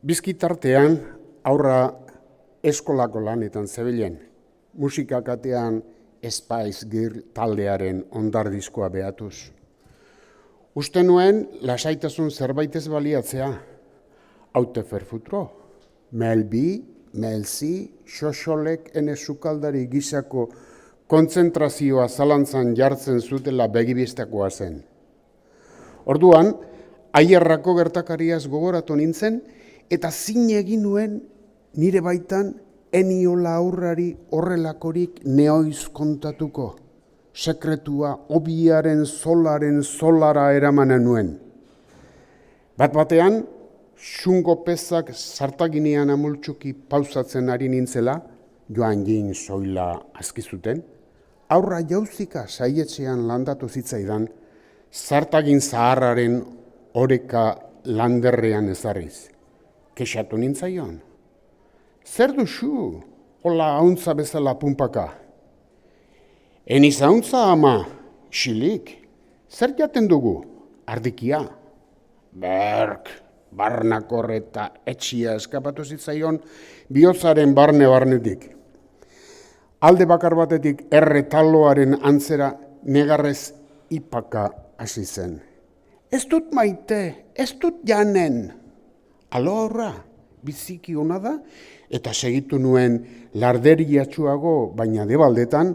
Bizkitartean aurra eskolako lanetan zebilen, musikakatean Spice Girl taldearen ondardiskoa behatuz. Uste nuen lasaitasun zerbaitez baliatzea, haute ferfutro, Mel B, Mel C, xoxolek ene sukaldari gisako kontzentrazioa zalantzan jartzen zutela begibistakoa zen. Orduan, aierrako gertakariaz gogoratu nintzen, eta zin egin nuen nire baitan eniola aurrari horrelakorik neoiz kontatuko. Sekretua obiaren solara eramanen nuen. Bat-batean, xungo pezak zartaginean amultxuki pausatzen ari nintzela, joan jin soila azkizuten, aurra jauzika saietxean landatu zitzaidan, zartagin zaharraren oreka landerrean ezarriz. Kexatu nintzaion. Zer duzu, hola hauntza bezala punpaka? Eniz hauntza ama, xilik, zer jaten dugu? Ardikia. Berk, barnakor eta etxia eskapatu zitzaion bihotzaren barnetik. Alde bakar batetik erretaloaren antzera negarrez ipaka hasi zen. Ez dut maite, ez dut janen. Alo aurra, biziki ona da, eta segitu nuen larderiatsuago, baina debaldetan,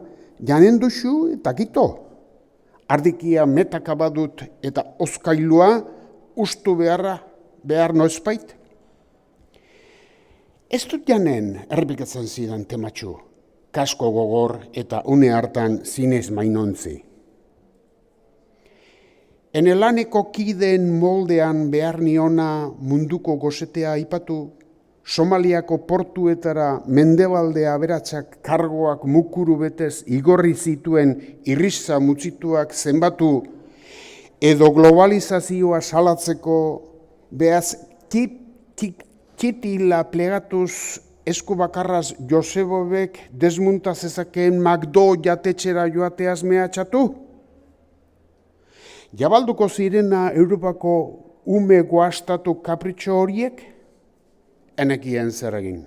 janen duzu eta kito. Ardikia metaka badut eta ozkailua ustu behar noizbait. Ez dut janen, errepikatzen zidan tematxu, kasko gogor eta une hartan zinez mainontzi. Enelaneko kideen moldean behar niona munduko gozetea aipatu, Somaliako portuetara mendebaldea aberatsak kargoak mukuru betez igorri zituen irriza mutzituak zenbatu, edo globalizazioa salatzeko behaz kitila plegatuz esku bakarraz Josebobek desmunta zezakeen McDo jatetxera joateaz mehatxatu? Jabalduko zirena Europako ume goastatu kapritxo horiek? Enekien zer egin.